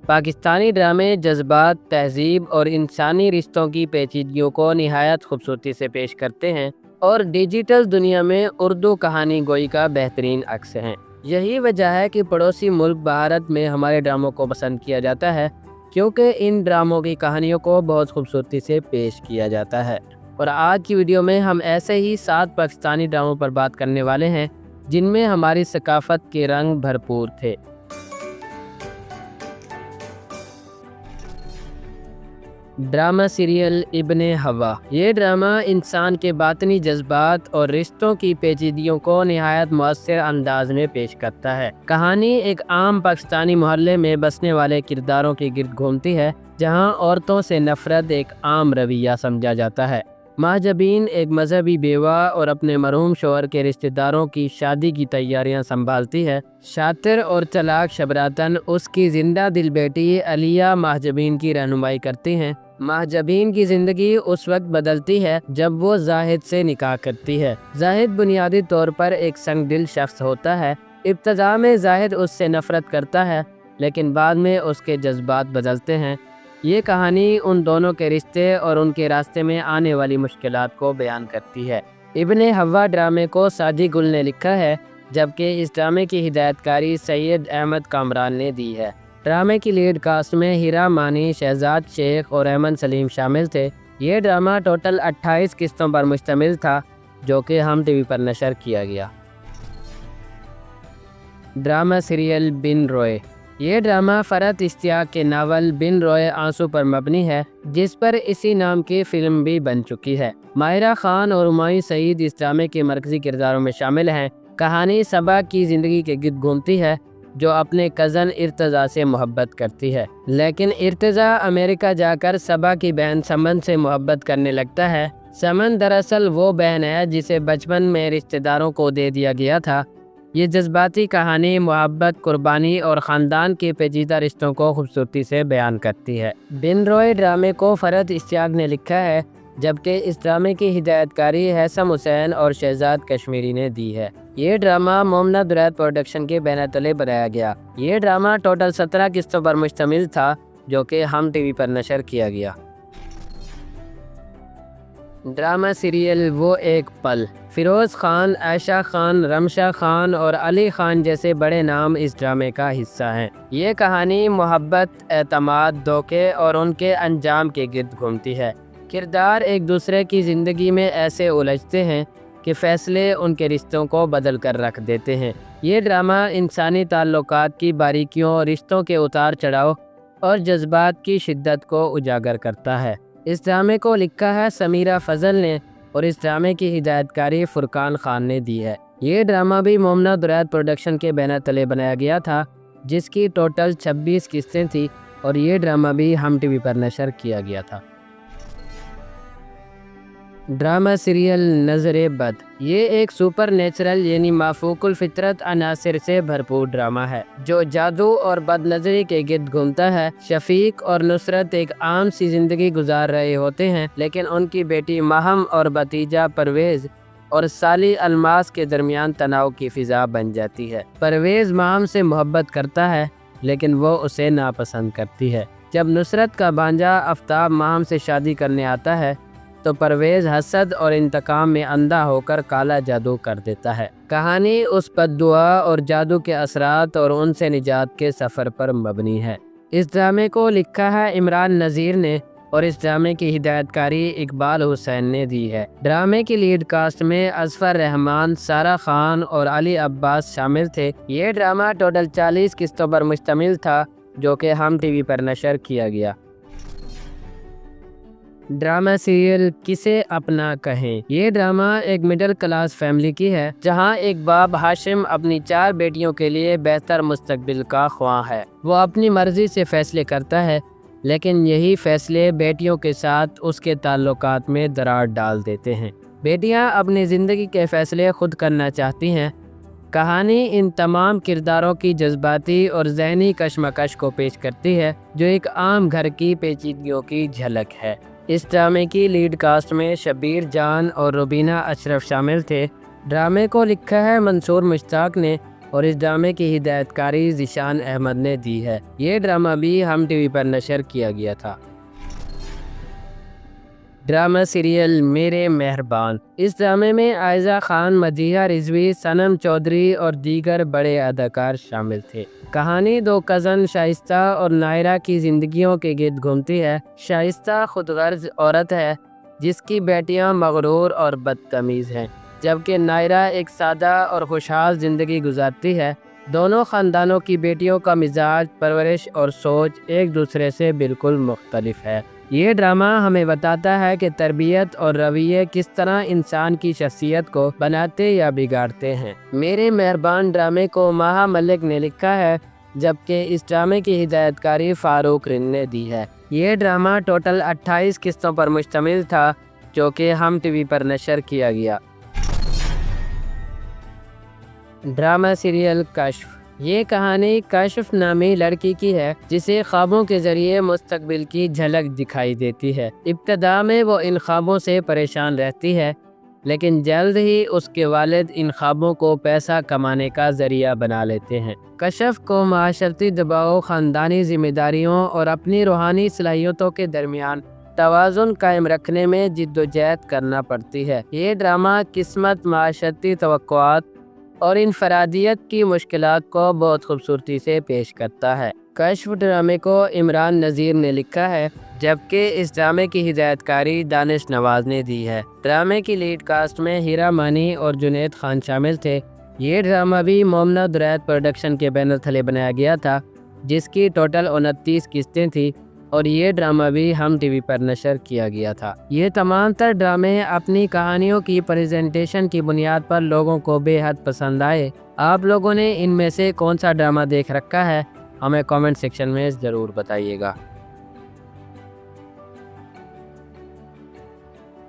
پاکستانی ڈرامے جذبات، تہذیب اور انسانی رشتوں کی پیچیدگیوں کو نہایت خوبصورتی سے پیش کرتے ہیں اور ڈیجیٹل دنیا میں اردو کہانی گوئی کا بہترین عکس ہیں۔ یہی وجہ ہے کہ پڑوسی ملک بھارت میں ہمارے ڈراموں کو پسند کیا جاتا ہے، کیونکہ ان ڈراموں کی کہانیوں کو بہت خوبصورتی سے پیش کیا جاتا ہے۔ اور آج کی ویڈیو میں ہم ایسے ہی 7 پاکستانی ڈراموں پر بات کرنے والے ہیں جن میں ہماری ثقافت کے رنگ بھرپور تھے۔ ڈرامہ سیریل ابن حوا۔ یہ ڈرامہ انسان کے باطنی جذبات اور رشتوں کی پیچیدگیوں کو نہایت مؤثر انداز میں پیش کرتا ہے۔ کہانی ایک عام پاکستانی محلے میں بسنے والے کرداروں کے گرد گھومتی ہے، جہاں عورتوں سے نفرت ایک عام رویہ سمجھا جاتا ہے۔ مہاجبین ایک مذہبی بیوہ اور اپنے مرحوم شوہر کے رشتہ داروں کی شادی کی تیاریاں سنبھالتی ہے۔ شاطر اور چلاک شبراتن اس کی زندہ دل بیٹی علیہ مہاجبین کی رہنمائی کرتی ہیں۔ مہاجبین کی زندگی اس وقت بدلتی ہے جب وہ زاہد سے نکاح کرتی ہے۔ زاہد بنیادی طور پر ایک سنگ دل شخص ہوتا ہے۔ ابتدا میں زاہد اس سے نفرت کرتا ہے، لیکن بعد میں اس کے جذبات بدلتے ہیں۔ یہ کہانی ان دونوں کے رشتے اور ان کے راستے میں آنے والی مشکلات کو بیان کرتی ہے۔ ابن حوا ڈرامے کو ساجد گل نے لکھا ہے، جبکہ اس ڈرامے کی ہدایت کاری سید احمد کامران نے دی ہے۔ ڈرامے کی لیڈ کاسٹ میں ہیرا مانی، شہزاد شیخ اور احمد سلیم شامل تھے۔ یہ ڈرامہ ٹوٹل 28 قسطوں پر مشتمل تھا، جو کہ ہم ٹی وی پر نشر کیا گیا۔ ڈرامہ سیریل بن روئے۔ یہ ڈرامہ فرحت اشتیاق کے ناول بن روئے آنسو پر مبنی ہے، جس پر اسی نام کی فلم بھی بن چکی ہے۔ ماہرہ خان اور ہمایوں سعید اس ڈرامے کے مرکزی کرداروں میں شامل ہیں۔ کہانی صبا کی زندگی کے گرد گھومتی ہے، جو اپنے کزن ارتضیٰ سے محبت کرتی ہے، لیکن ارتضیٰ امریکہ جا کر صبا کی بہن سمن سے محبت کرنے لگتا ہے۔ سمن دراصل وہ بہن ہے جسے بچپن میں رشتہ داروں کو دے دیا گیا تھا۔ یہ جذباتی کہانی محبت، قربانی اور خاندان کے پیچیدہ رشتوں کو خوبصورتی سے بیان کرتی ہے۔ بن روئے ڈرامے کو فرحت اشتیاق نے لکھا ہے، جبکہ اس ڈرامے کی ہدایت کاری ہیثم حسین اور شہزاد کشمیری نے دی ہے۔ یہ ڈرامہ مومنہ درایت پروڈکشن کے بینر تلے بنایا گیا۔ یہ ڈرامہ ٹوٹل 17 قسطوں پر مشتمل تھا، جو کہ ہم ٹی وی پر نشر کیا گیا۔ ڈرامہ سیریل وہ ایک پل۔ فیروز خان، عائشہ خان، رمشا خان اور علی خان جیسے بڑے نام اس ڈرامے کا حصہ ہیں۔ یہ کہانی محبت، اعتماد، دھوکے اور ان کے انجام کے گرد گھومتی ہے۔ کردار ایک دوسرے کی زندگی میں ایسے الجھتے ہیں کہ فیصلے ان کے رشتوں کو بدل کر رکھ دیتے ہیں۔ یہ ڈرامہ انسانی تعلقات کی باریکیوں، رشتوں کے اتار چڑھاؤ اور جذبات کی شدت کو اجاگر کرتا ہے۔ اس ڈرامے کو لکھا ہے سمیرہ فضل نے اور اس ڈرامے کی ہدایت کاری فرقان خان نے دی ہے۔ یہ ڈرامہ بھی مومنہ درایت پروڈکشن کے بینر تلے بنایا گیا تھا، جس کی ٹوٹل 26 قسطیں تھیں، اور یہ ڈرامہ بھی ہم ٹی وی پر نشر کیا گیا تھا۔ ڈرامہ سیریل نظر بد۔ یہ ایک سپر نیچرل یعنی مافوق الفطرت عناصر سے بھرپور ڈرامہ ہے، جو جادو اور بد نظری کے گرد گھومتا ہے۔ شفیق اور نصرت ایک عام سی زندگی گزار رہے ہوتے ہیں، لیکن ان کی بیٹی ماہم اور بھتیجا پرویز اور سالی الماس کے درمیان تناؤ کی فضا بن جاتی ہے۔ پرویز ماہم سے محبت کرتا ہے، لیکن وہ اسے ناپسند کرتی ہے۔ جب نصرت کا بھانجا آفتاب ماہم سے شادی کرنے آتا ہے، تو پرویز حسد اور انتقام میں اندھا ہو کر کالا جادو کر دیتا ہے۔ کہانی اس بد دعا اور جادو کے اثرات اور ان سے نجات کے سفر پر مبنی ہے۔ اس ڈرامے کو لکھا ہے عمران نذیر نے اور اس ڈرامے کی ہدایت کاری اقبال حسین نے دی ہے۔ ڈرامے کی لیڈ کاسٹ میں اظفر رحمان، سارہ خان اور علی عباس شامل تھے۔ یہ ڈرامہ ٹوٹل 40 قسطوں پر مشتمل تھا، جو کہ ہم ٹی وی پر نشر کیا گیا۔ ڈرامہ سیریل کسے اپنا کہیں۔ یہ ڈرامہ ایک مڈل کلاس فیملی کی ہے، جہاں ایک باپ ہاشم اپنی 4 بیٹیوں کے لیے بہتر مستقبل کا خواہاں ہے۔ وہ اپنی مرضی سے فیصلے کرتا ہے، لیکن یہی فیصلے بیٹیوں کے ساتھ اس کے تعلقات میں دراڑ ڈال دیتے ہیں۔ بیٹیاں اپنی زندگی کے فیصلے خود کرنا چاہتی ہیں۔ کہانی ان تمام کرداروں کی جذباتی اور ذہنی کشمکش کو پیش کرتی ہے، جو ایک عام گھر کی پیچیدگیوں کی جھلک ہے۔ اس ڈرامے کی لیڈ کاسٹ میں شبیر جان اور روبینہ اشرف شامل تھے۔ ڈرامے کو لکھا ہے منصور مشتاق نے اور اس ڈرامے کی ہدایت کاری ذیشان احمد نے دی ہے۔ یہ ڈرامہ بھی ہم ٹی وی پر نشر کیا گیا تھا۔ ڈرامہ سیریل میرے مہربان۔ اس ڈرامے میں عائزہ خان، مدیحہ رضوی، صنم چودھری اور دیگر بڑے اداکار شامل تھے۔ کہانی دو کزن شائستہ اور نائرہ کی زندگیوں کے گرد گھومتی ہے۔ شائستہ خود غرض عورت ہے جس کی بیٹیاں مغرور اور بدتمیز ہیں، جبکہ نائرہ ایک سادہ اور خوشحال زندگی گزارتی ہے۔ دونوں خاندانوں کی بیٹیوں کا مزاج، پرورش اور سوچ ایک دوسرے سے بالکل مختلف ہے۔ یہ ڈرامہ ہمیں بتاتا ہے کہ تربیت اور رویے کس طرح انسان کی شخصیت کو بناتے یا بگاڑتے ہیں۔ میرے مہربان ڈرامے کو مہا ملک نے لکھا ہے، جبکہ اس ڈرامے کی ہدایت کاری فاروق رند نے دی ہے۔ یہ ڈرامہ ٹوٹل 28 قسطوں پر مشتمل تھا، جو کہ ہم ٹی وی پر نشر کیا گیا۔ ڈرامہ سیریل کشف۔ یہ کہانی کشف نامی لڑکی کی ہے جسے خوابوں کے ذریعے مستقبل کی جھلک دکھائی دیتی ہے۔ ابتدا میں وہ ان خوابوں سے پریشان رہتی ہے، لیکن جلد ہی اس کے والد ان خوابوں کو پیسہ کمانے کا ذریعہ بنا لیتے ہیں۔ کشف کو معاشرتی دباؤ، خاندانی ذمہ داریوں اور اپنی روحانی صلاحیتوں کے درمیان توازن قائم رکھنے میں جدوجہد کرنا پڑتی ہے۔ یہ ڈرامہ قسمت، معاشرتی توقعات اور انفرادیت کی مشکلات کو بہت خوبصورتی سے پیش کرتا ہے۔ کشف ڈرامے کو عمران نذیر نے لکھا ہے، جبکہ اس ڈرامے کی ہدایت کاری دانش نواز نے دی ہے۔ ڈرامے کی لیڈ کاسٹ میں ہیرا مانی اور جنید خان شامل تھے۔ یہ ڈرامہ بھی مومنہ درایت پروڈکشن کے بینر تلے بنایا گیا تھا، جس کی ٹوٹل 29 قسطیں تھیں، اور یہ ڈرامہ بھی ہم ٹی وی پر نشر کیا گیا تھا۔ یہ تمام تر ڈرامے اپنی کہانیوں کی پریزنٹیشن کی بنیاد پر لوگوں کو بے حد پسند آئے۔ آپ لوگوں نے ان میں سے کون سا ڈرامہ دیکھ رکھا ہے؟ ہمیں کامنٹ سیکشن میں ضرور بتائیے گا۔